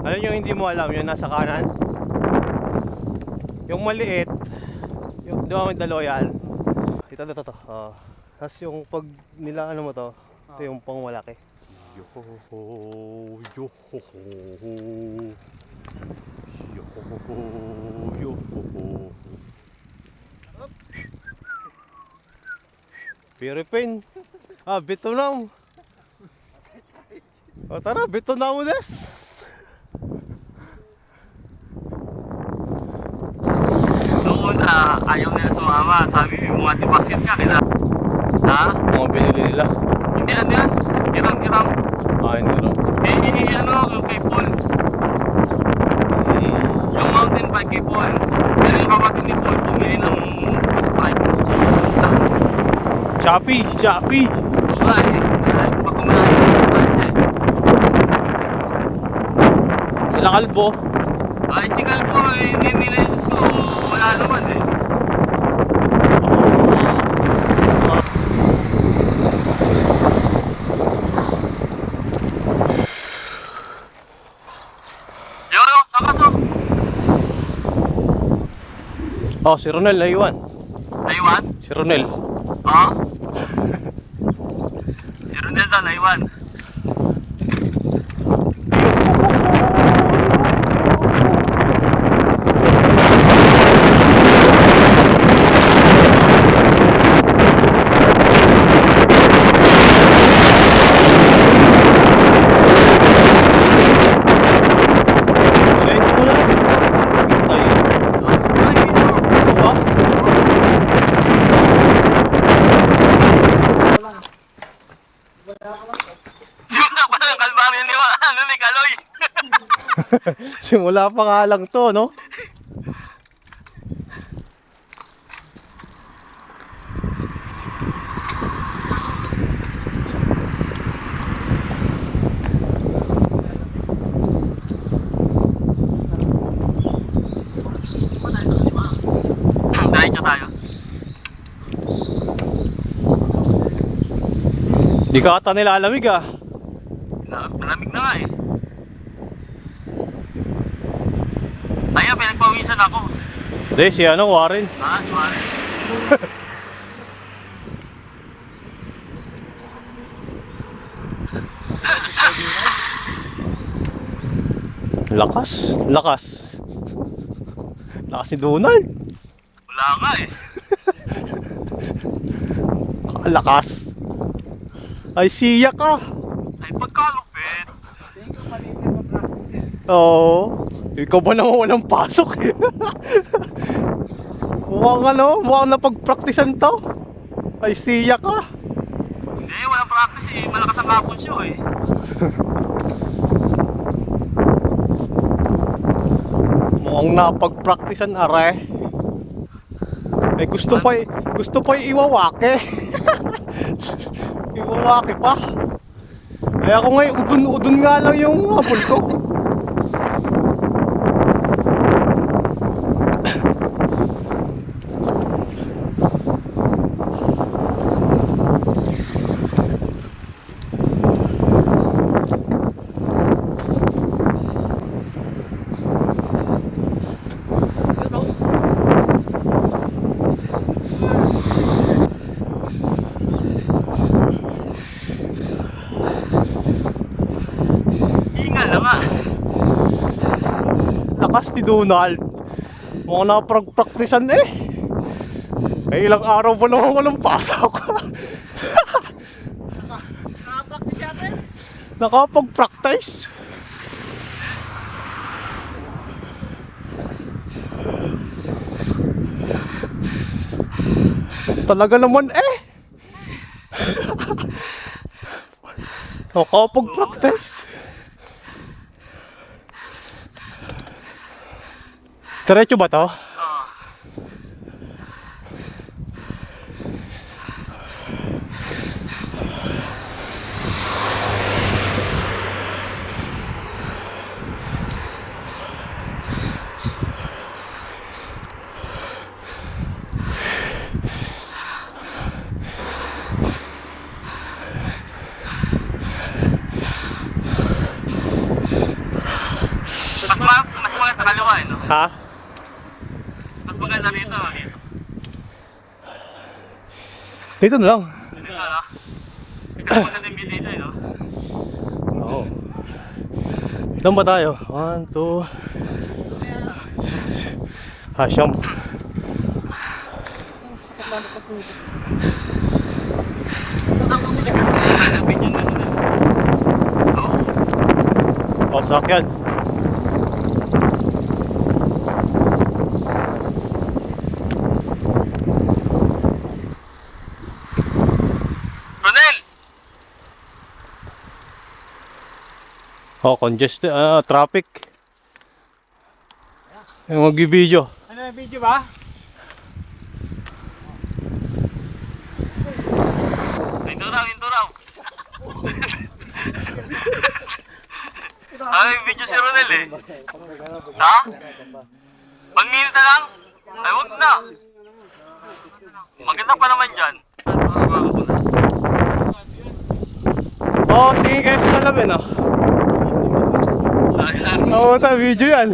Ano yung hindi mo alam, yung nasa kanan? Yung maliit, yung, di ba may dalawa yan? Ito. Tapos yung pag nila ano mo to, ito yung pang malaki. Yohoho, yohoho, yohoho. Philippine. Vietnam. O tara, Vietnam mo des. Noon ayaw nila sumama. Sabi yung mga deposit nga kaya. Ha? Mga binili nila. Hindi ano yan? Kiram-kiram. Ano ron? Ano yung kay Paul. Yung mountain bike kay Paul. Pero yung kapatid ni Paul bumili ng Sprite. Choppy. Oo nga eh. Pag kumalahin yung price eh. Sila kalbo. Ay si Calvo eh. Ninilis ko. Wala naman eh. Yoro, nakasok. Oh, si Ronel naiwan. Naiwan? Si Ronel. Ha? Si Ronel na naiwan. Diretso mo na. Tayo. Ay, dito. Diba? Simula pa lang kalbaryo ni ni Kaloy. Simula pa nga lang to, no? Diretso tayo. Di ka ata nilalamig ah. Malamig na nga eh. Ay, pinagpawisan ako. Hindi, si ano, Warren. Ha? Sorry. Lakas. Lakas ni Donald. Wala nga eh. Lakas. Ay, siya ka. Ay, pagkalupit. Oo. Ikaw ba naman walang pasok eh? Mukhang napag-practicean to. Ay, siya ka. Hindi, walang practice eh. Malakas ang kapon siya eh. Mukhang napag-practicean are. Eh gusto pa iwawake. Iwawake pa. Eh ako ngayon udun nga lang yung habol ko. Hingal na nga. Lakas ni Donald. Mukhang napag-practicean eh. Eh ilang araw pa naman walang pasok. Nakapraktis yata eh. Nakapag-practice. Talaga naman eh. Nakapag-practice. Diretso ba to? Oo. Ha? Mas maganda rito. Dito na lang. Dito na. Ito mas maganda yung view dito, no? Oo. Ilan ba tayo? 1, 2... Siyam. O, sakyan. Ronel! Oh, congested. Traffic. Yung mag-video. Ano yung video ba? Hinto raw. Ay, video si Ronel eh. Ha? Pag-minute na lang? Ay, wag na. Maganda pa naman dyan. Oh, tingin kayo sa salamin, oh. Oo, video yan.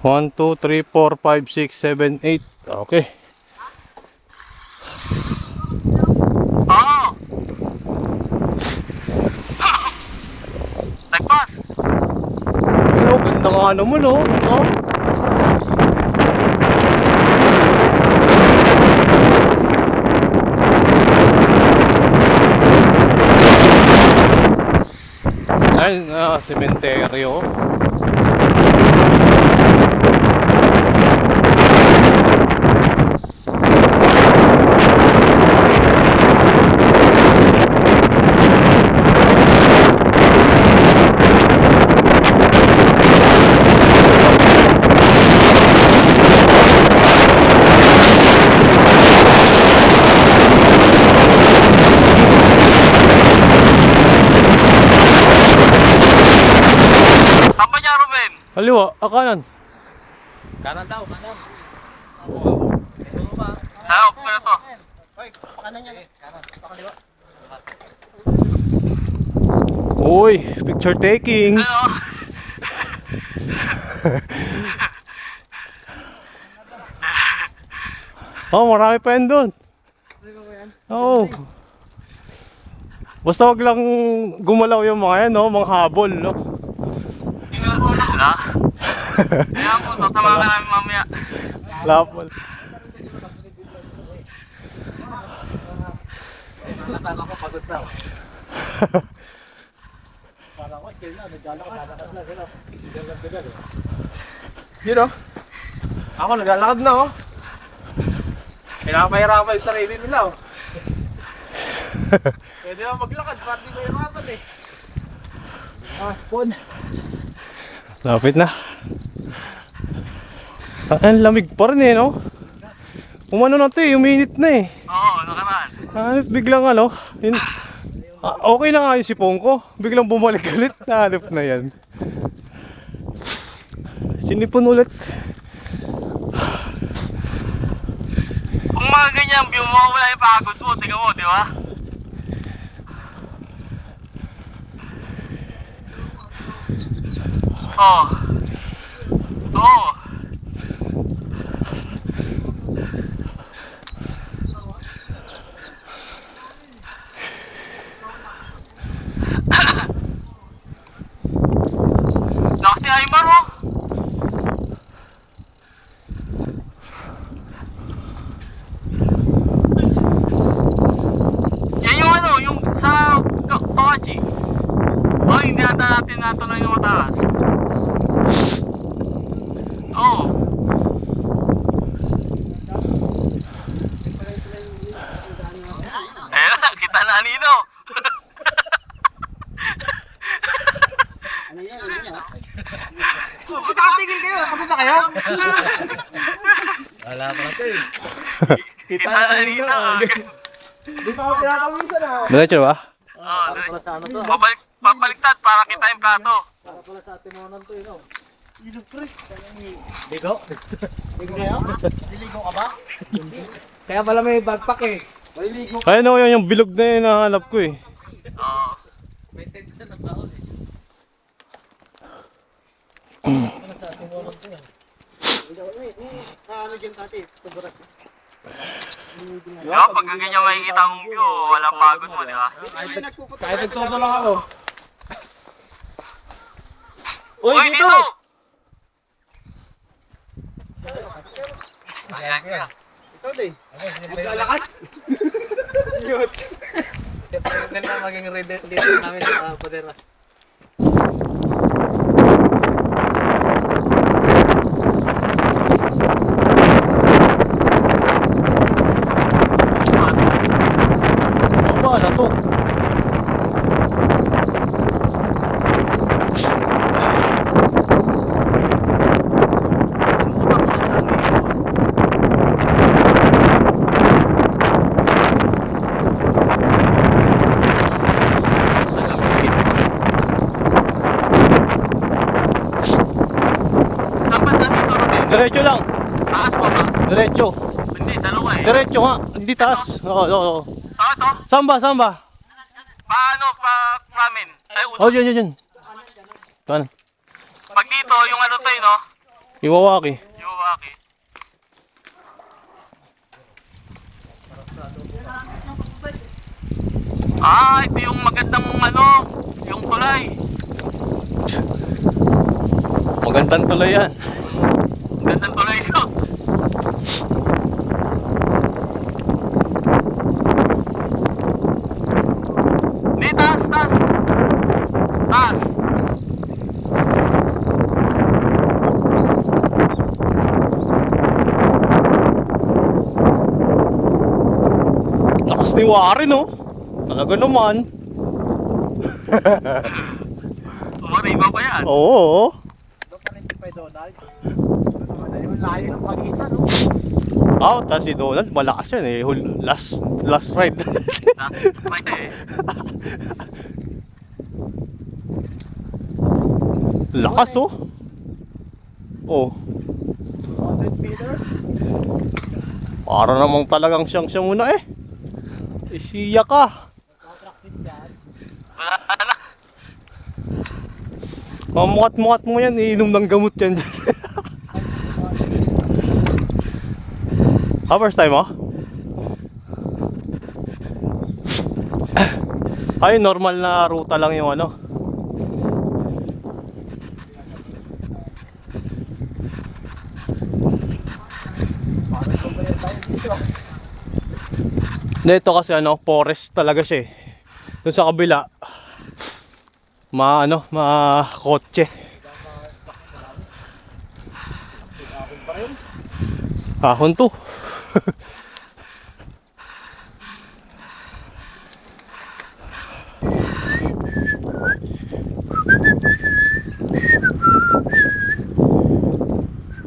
One, two, three, four, five, six, seven, eight. Okay. Oo. Nagpas. Pero ganda nga naman, oh. Oh. Ayun, sementeryo. Saan niya, Ruben? Kaliwa, kanan. Kanan daw, kanan. Ano, pero to. Hoy, kanan yan. Kanan, pakaliwa. Uy, picture taking. Ano? Oh, marami pa yan doon. Oo. Basta wag lang gumalaw yung mga yan, no? Mga habol, no? Wala. Kaya mo, tatama ka namin mamaya. Lapol. Nakala ko pagod na. Para ko, chill na. Naglalakad na sila. Yun, oh. Ako, naglalakad na, oh. Pinapahirapan yung sarili nila, oh. Pwede naman maglakad, para di mahirapan eh. Spoon. Lapit na. Ang lamig pa rin, eh, no? Umano na ito, eh. Uminit na, eh. Oo, nakaraan. Hanip biglang, ano, okay na nga yung sipong ko. Biglang bumalik ulit. Nahanip na yan. Sinipon ulit. Kung mga ganyan view mo, wala yung pagod mo. Tingnan mo, di ba? Oh. Oo. Lakas ni Aymar, oh. Yan yung ano, yung sa Tokachi. Oh, hindi ata natin natuloy yung mataas. Oo. Ayun na, kita na Nino. Ano yan? Ano yan? Tatigil kayo! Pagod na kayo? Wala pa natin. Kita na Nino. Di pa ako pinatawisan ah. Diretso ba? Oo, Para sa ano to? babaliktad para kita yung plato. Para pala sa Timonan to, no? Ligo? Ligo kayo? Liligo ka ba? Kaya pala may backpack eh. Maliligo. Ayun o, yung bilog na yun nahanap ko eh. Oo. May tent na ng baon eh. Ano dyan tati? Tuburas. Diba, pag ganyan makikita mong view, walang pagod mo, di ba? Kahit nagtutulong ako. Uy, dito! Ayan, kaya. Ikaw din. Maglalakad. Yun. Ganun na maging reader dito namin sa Padera. Aba, nato. Dapat na dito, Rodel. Diretso lang. Taas pa ba? Diretso. Hindi, dalawa eh. Diretso nga. Hindi taas. Oo, oo, oo. Ito? Samba, samba. Paano pa ramen? Ay, Oh, yun. Kanan. pag dito, yung ano tayo, no? Iwawaki. Yung waki. Ah, ito yung magandang ano, yung tulay. Magandang tuloy yan. Gandang tulay ito. Hindi, taas. Taas. Lakas ni Warren, oh. Talaga naman. Umariba pa yan. Oo. Doon pa rin si Pai Donald. Yung layo ng pagitan, no? Ah, tas si Donald, malakas yan eh. Last ride. May eh. Lakas, oh. Oh. 200 meters. Para namang talagang siya muna eh. Isiya ka. Practice yan. Wala na. Mamukat-mukat mo yan, iinom ng gamot yan. First time, oh? Ay, normal na ruta lang yung ano. Parang lumayan tayo dito. Dito kasi ano, forest talaga siya eh. Doon sa kabila, kotse. Pinakon pa rin. Ahon to.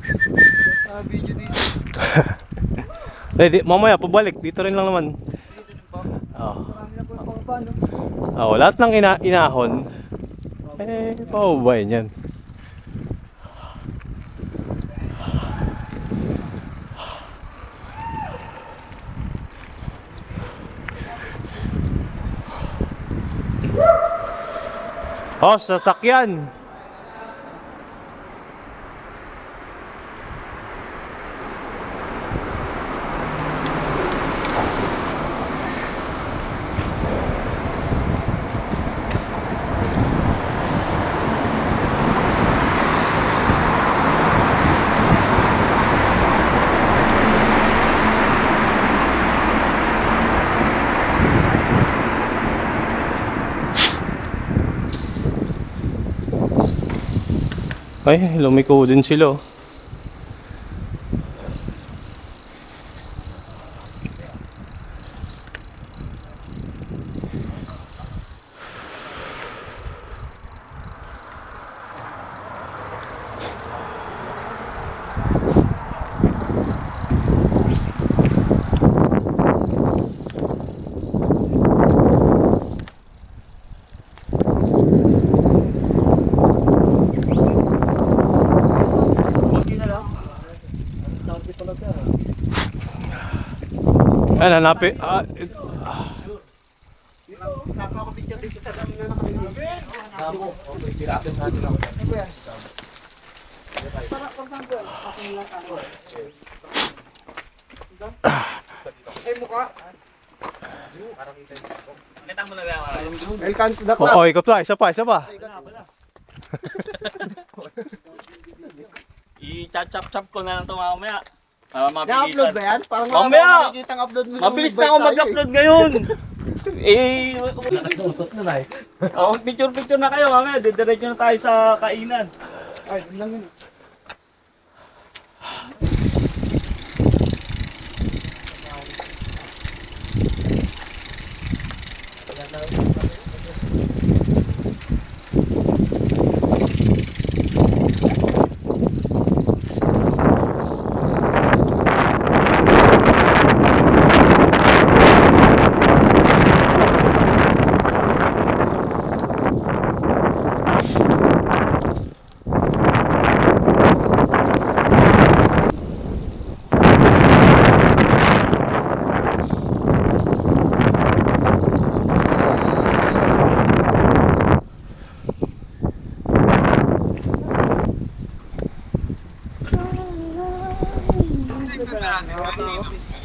Sa video dito. Mamaya pabalik, dito rin lang naman. Dito din po. Oh. Marami na po yung pangpa, no? Oh, lahat ng inahon. Pababayin yan. Oh, sasakyan. Ay, lumiko din sila, oh. Ayan, hanapin. Nakakapicture dito sa dami na nakapicture. Damo. Okay, piratin natin ako. Ano yan? Para for example, ako lang ako. Eh, mukha. Nakita mo na ba? Welcome to the Oh, club. ikot pa. Isa pa. I-chop-chop ko na lang ito mamaya. Para Na-upload ba yan? Parang Mamaya! makikita ang upload mo. Mabilis na ako mag-upload ngayon. Picture-picture na kayo mamaya. Didiretso na tayo sa kainan. Ay, yun lang yun.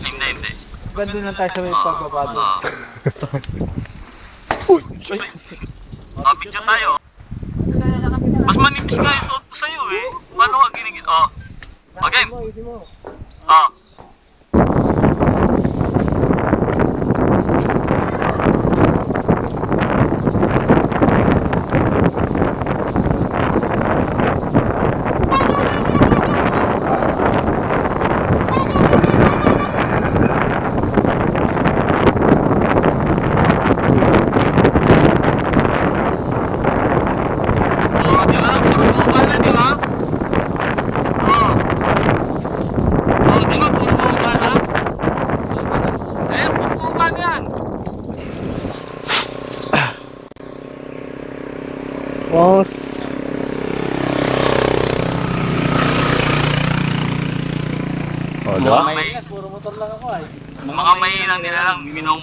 Hindi. Ganda na tayo sa may pagbabado. Picture tayo. Mas manipis nga yung suot ko sa'yo eh. Paano ka ginigit? Okay. Once. Oh, Mga diba? may, Puro motor lang ako ay. mga mahirang nila lang, minong.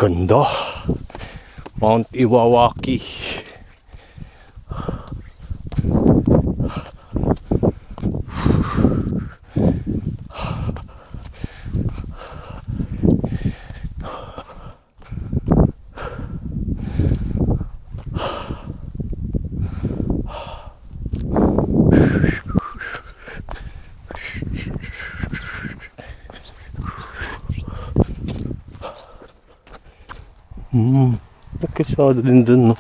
Ganda. Mount Iwawaki. Nagkasado din dun, no?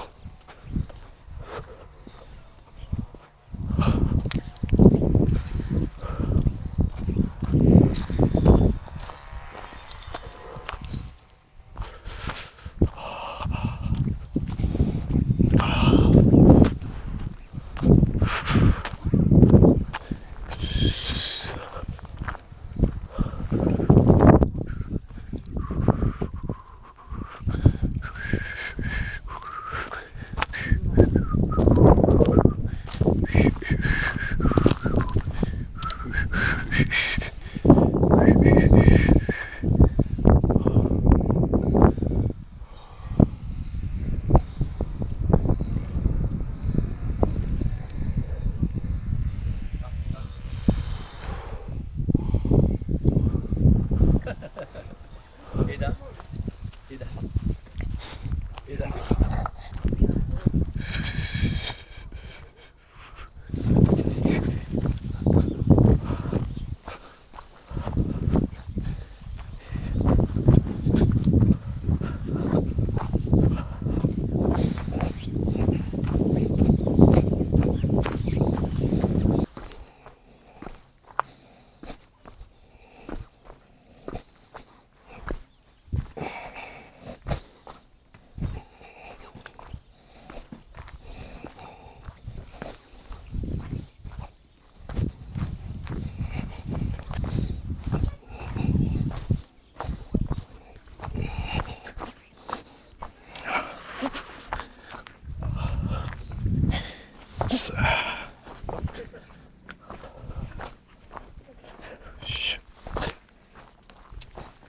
Yes.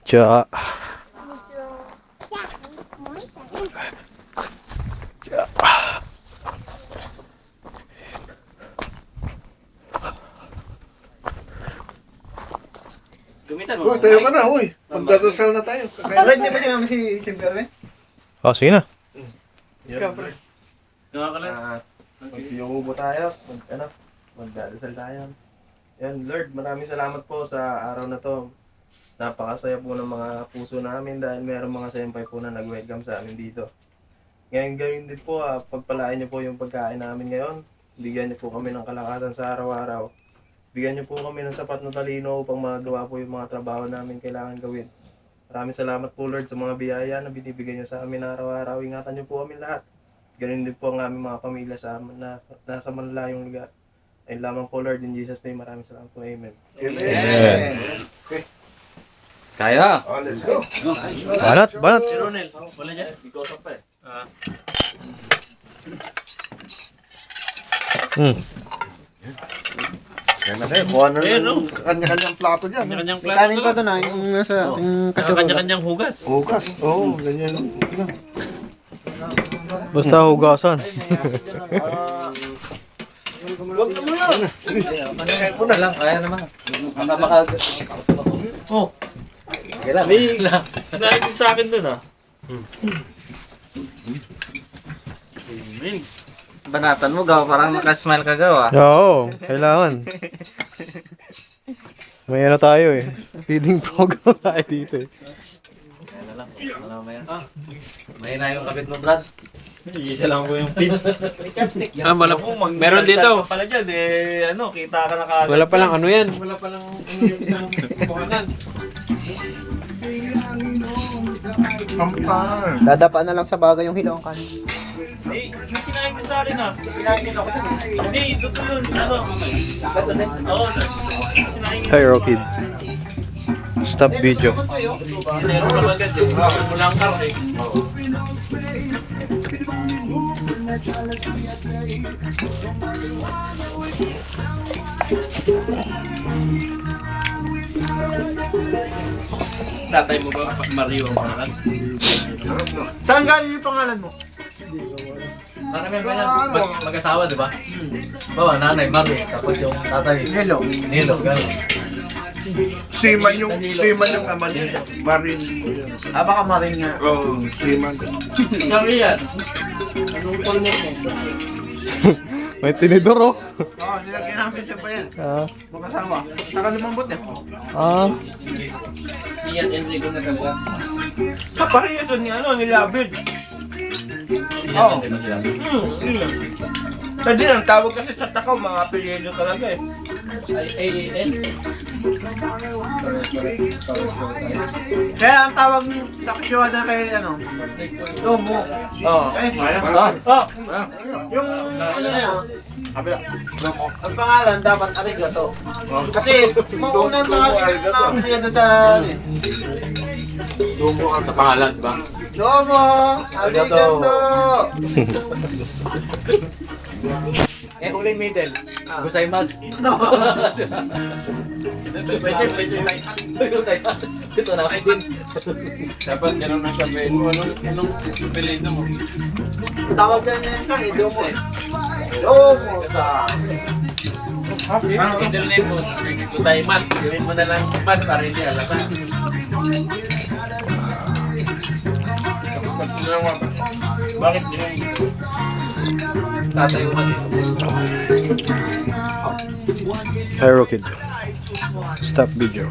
Ja. Ja. Gumitan mo. Uy, tayo ka na, uy. Magdadasal na tayo. Red, di ba sinama si Simperman? Oh, sige na. Ikaw, pre. Nakakalat. Magsiyubo tayo. Magdadasal tayo. Yan, Lord, maraming salamat po sa araw na to. Napakasaya po ng mga puso namin dahil mayroong mga senpai po na nag-welcome sa amin dito. Ngayon gawin din po, pagpalain niyo po yung pagkain namin ngayon. Bigyan niyo po kami ng kalakasan sa araw-araw. Bigyan niyo po kami ng sapat na talino upang magawa po yung mga trabaho namin kailangan gawin. Maraming salamat po, Lord, sa mga biyaya na binibigay niyo sa amin araw-araw. Ingatan niyo po kami lahat. Ganun din po ang aming mga pamilya sa amin na nasa malalayong lugar. Ayun lamang po, Lord, in Jesus' name. Maraming salamat po. Amen. Amen. Okay. Kaya. Oh, let's go. Banat, banat. Si Ronel. Wala dyan. Ikaw sa pa eh. Hmm. Yan na tayo. Kuha na Ayan, ng kanya-kanyang plato dyan. no? Kanya-kanyang May plato kanin pa doon ah, yung nasa yung kasunod. Kanya-kanyang hugas. Bukas. Oo, ganyan. Basta hugasan. Huwag na mo yan. Wala lang, kaya naman. Baka Oh. Sige lang. May sinabi din sa akin dun ah. Amen. Banatan mo, gawa parang nakasmile ka gawa. Oo, kailangan. May ano tayo eh. Feeding program tayo dito eh. Kaya na lang. Ano naman yan? Mahina yung kapit mo, Brad. Isa lang po yung pin. Wala po. Meron dito. Pala dyan eh, ano, kita ka na kagad. Wala palang ano yan. Wala palang ano yung isang buhanan. Kampar. Dadapa na lang sa bagay yung hilaw ang kanin. Eh, may sinahin din sa akin ah. Sinahin din ako dyan. Hindi, totoo yun. Ano? Oo. Sinahin din. Hey, Rokid. Stop video. Dinero naman kasi. Mulang kar eh. Tatay mo ba Mario ang pangalan? Saan galing yung pangalan mo? Marami ba yan? Mag-asawa, di ba? Oo, nanay, mami. Tapos yung tatay. Hello. Nilo, gano'n. Seaman yung ama niya. Marine. Ah, baka marin nga. Oo, seaman. Sabi yan. May tinidor oh. Oo, nilagyan namin siya pa yan. Ah. Makasawa. Saka lumambot eh. Ah. Iyan, yan siguro na talaga. Kapareho doon ni ano, nilabid. Iyan, din na sila. Sa din, ang tawag kasi sa Takaw, mga apelyido talaga eh. I-A-N. Kaya ang tawag sa Kishiwada kay ano, Tomo. Oo. Eh, Oh! yung ano niya, ang pangalan dapat Arigato. Kasi maunang mga niya doon sa ano eh. Sa pangalan, di ba? Tomo! Arigato! Eh, huling middle. Gozaimasu. Pwede. Ito na, din. Dapat ganun ang sabihin mo. Anong apelido mo? Tawag na niya sa Domo eh. Domo sa... Ang middle name mo, Tutay Mat. Gawin mo na lang Mat para hindi halata. Bakit yun? Tatay ko kasi. Hey, Rokid. Stop video.